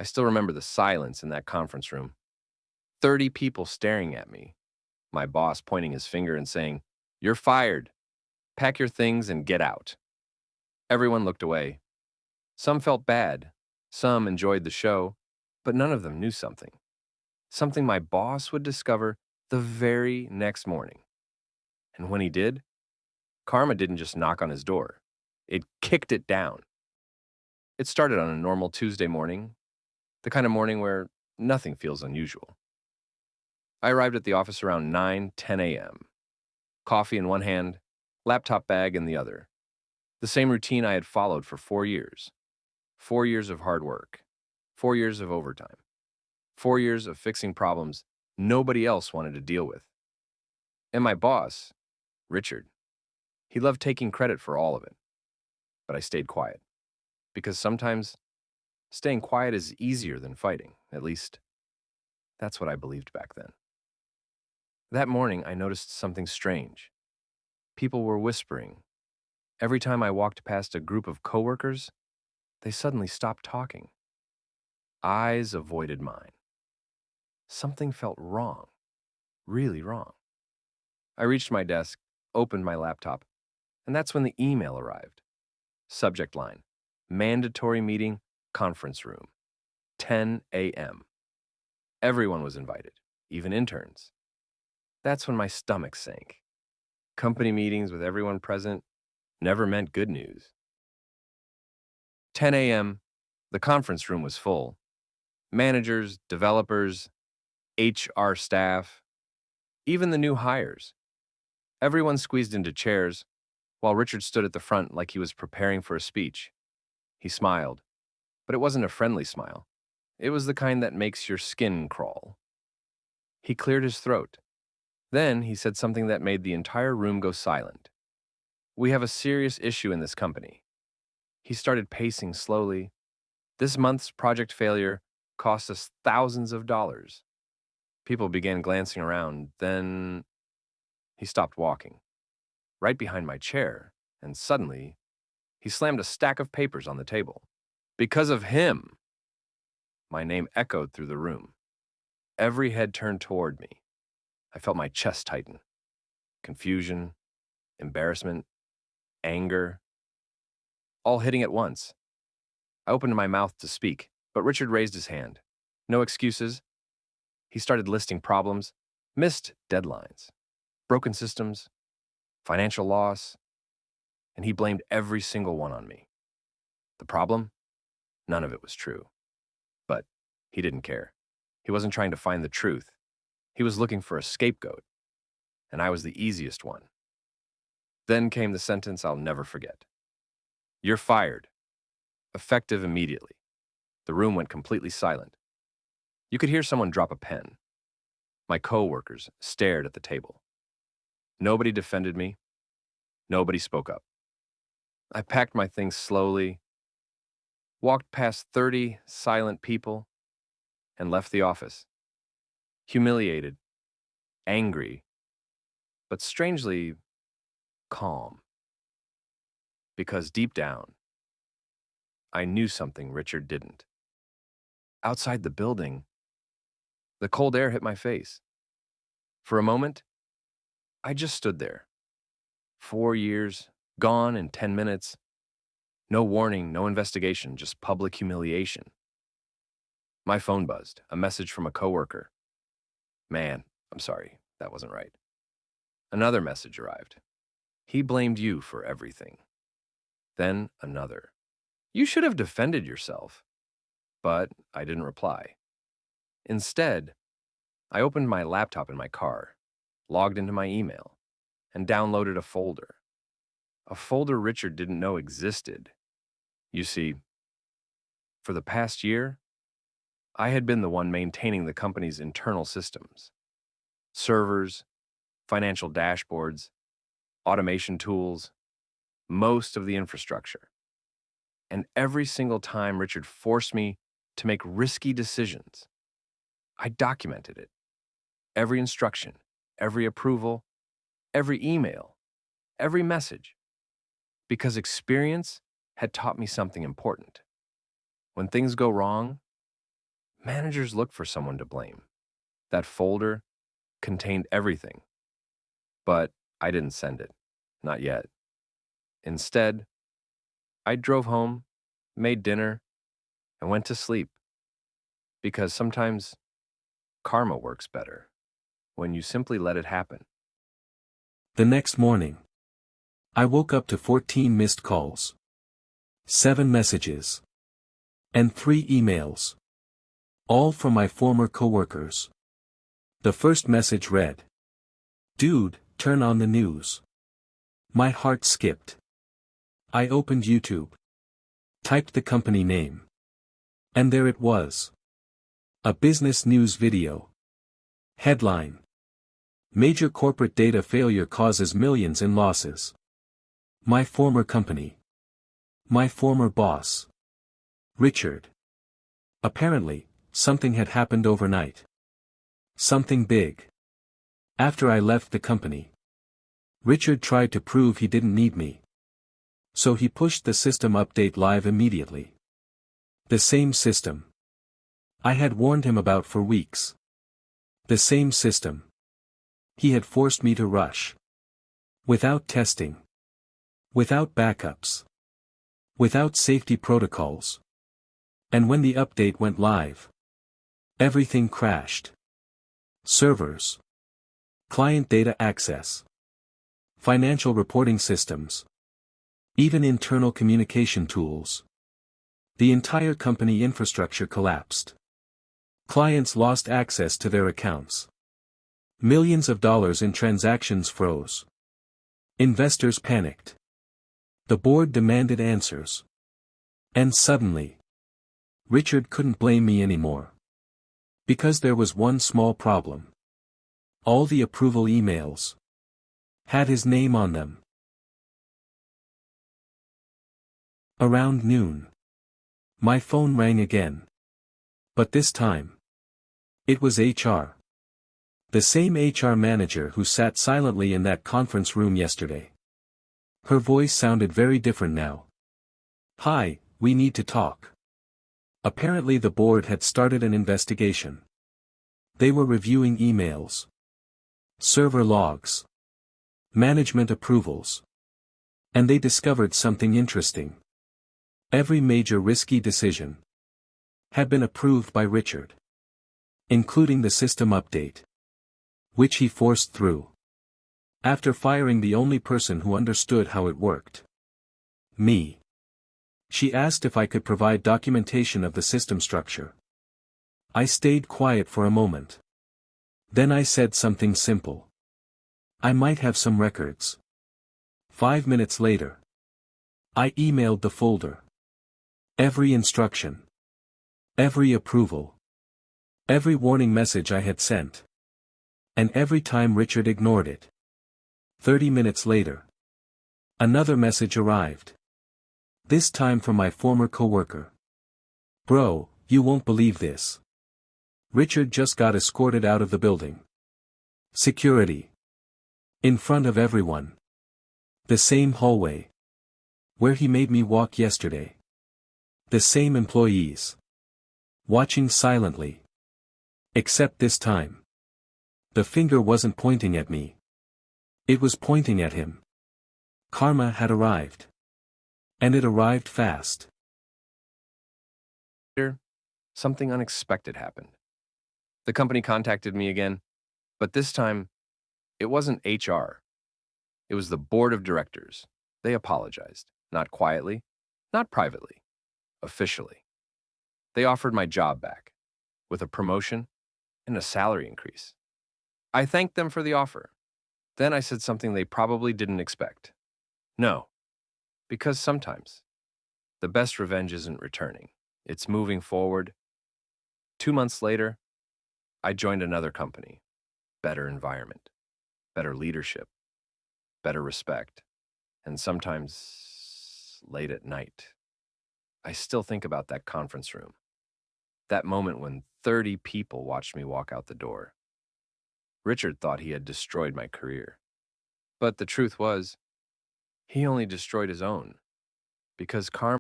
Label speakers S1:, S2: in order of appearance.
S1: I still remember the silence in that conference room. 30 people staring at me, my boss pointing his finger and saying, "You're fired. Pack your things and get out." Everyone looked away. Some felt bad. Some enjoyed the show, but none of them knew something. Something my boss would discover the very next morning. And when he did, karma didn't just knock on his door. It kicked it down. It started on a normal Tuesday morning, the kind of morning where nothing feels unusual. I arrived at the office around 9:10 a.m., coffee in one hand, laptop bag in the other. The same routine I had followed for 4 years. 4 years of hard work, 4 years of overtime, 4 years of fixing problems nobody else wanted to deal with. And my boss, Richard, he loved taking credit for all of it. But I stayed quiet, because sometimes staying quiet is easier than fighting. At least, that's what I believed back then. That morning, I noticed something strange. People were whispering. Every time I walked past a group of coworkers, they suddenly stopped talking. Eyes avoided mine. Something felt wrong, really wrong. I reached my desk, opened my laptop, and that's when the email arrived. Subject line: mandatory meeting, conference room, 10 a.m. Everyone was invited, even interns. That's when my stomach sank. Company meetings with everyone present never meant good news. 10 a.m., the conference room was full. Managers, developers, HR staff, even the new hires. Everyone squeezed into chairs, while Richard stood at the front like he was preparing for a speech. He smiled, but it wasn't a friendly smile. It was the kind that makes your skin crawl. He cleared his throat. Then he said something that made the entire room go silent. "We have a serious issue in this company." He started pacing slowly. "This month's project failure cost us thousands of dollars." People began glancing around. Then he stopped walking, right behind my chair, and suddenly he slammed a stack of papers on the table. "Because of him!" My name echoed through the room. Every head turned toward me. I felt my chest tighten. Confusion, embarrassment, anger, all hitting at once. I opened my mouth to speak, but Richard raised his hand. No excuses. He started listing problems: missed deadlines, broken systems, financial loss, and he blamed every single one on me. The problem? None of it was true. But he didn't care. He wasn't trying to find the truth. He was looking for a scapegoat, and I was the easiest one. Then came the sentence I'll never forget. "You're fired." Effective immediately. The room went completely silent. You could hear someone drop a pen. My coworkers stared at the table. Nobody defended me. Nobody spoke up. I packed my things slowly, walked past 30 silent people, and left the office. Humiliated, angry, but strangely calm. Because deep down, I knew something Richard didn't. Outside the building, the cold air hit my face. For a moment, I just stood there. 4 years, gone in 10 minutes. No warning, no investigation, just public humiliation. My phone buzzed, a message from a coworker. "Man, I'm sorry, that wasn't right." Another message arrived. "He blamed you for everything." Then another. "You should have defended yourself." But I didn't reply. Instead, I opened my laptop in my car, logged into my email, and downloaded a folder. A folder Richard didn't know existed. You see, for the past year, I had been the one maintaining the company's internal systems: servers, financial dashboards, automation tools, most of the infrastructure. And every single time Richard forced me to make risky decisions, I documented it. Every instruction, every approval, every email, every message. Because experience had taught me something important. When things go wrong, Managers look for someone to blame. That folder contained everything, but I didn't send it. Not yet. Instead, I drove home, made dinner, and went to sleep. Because sometimes karma works better when you simply let it happen.
S2: The next morning, I woke up to 14 missed calls, 7 messages, and 3 emails, all from my former coworkers. The first message read, "Dude, turn on the news." My heart skipped. I opened YouTube, typed the company name, and there it was. A business news video. Headline: Major corporate data failure causes millions in losses. My former company. My former boss. Richard. Apparently, something had happened overnight. Something big. After I left the company, Richard tried to prove he didn't need me. So he pushed the system update live immediately. The same system I had warned him about for weeks. The same system he had forced me to rush. Without testing. Without backups. Without safety protocols. And when the update went live, everything crashed. Servers. Client data access. Financial reporting systems. Even internal communication tools. The entire company infrastructure collapsed. Clients lost access to their accounts. Millions of dollars in transactions froze. Investors panicked. The board demanded answers. And suddenly, Richard couldn't blame me anymore. Because there was one small problem. All the approval emails had his name on them. Around noon, my phone rang again. But this time, it was HR. The same HR manager who sat silently in that conference room yesterday. Her voice sounded very different now. "Hi, we need to talk." Apparently the board had started an investigation. They were reviewing emails, server logs, management approvals. And they discovered something interesting. Every major risky decision had been approved by Richard, including the system update, which he forced through. After firing the only person who understood how it worked. Me. She asked if I could provide documentation of the system structure. I stayed quiet for a moment. Then I said something simple. I might have some records. 5 minutes later, I emailed the folder. Every instruction. Every approval. Every warning message I had sent. And every time Richard ignored it. 30 minutes later, another message arrived. This time from my former coworker. "Bro, you won't believe this. Richard just got escorted out of the building. Security. In front of everyone. The same hallway. Where he made me walk yesterday. The same employees. Watching silently. Except this time. The finger wasn't pointing at me. It was pointing at him. Karma had arrived. And it arrived fast.
S1: Later, something unexpected happened. The company contacted me again, but this time, it wasn't HR. It was the board of directors. They apologized, not quietly, not privately, officially. They offered my job back, with a promotion and a salary increase. I thanked them for the offer. Then I said something they probably didn't expect. No, because sometimes, the best revenge isn't returning. It's moving forward. 2 months later, I joined another company. Better environment, better leadership, better respect, and sometimes late at night. I still think about that conference room. That moment when 30 people watched me walk out the door. Richard thought he had destroyed my career. But the truth was, he only destroyed his own. Because karma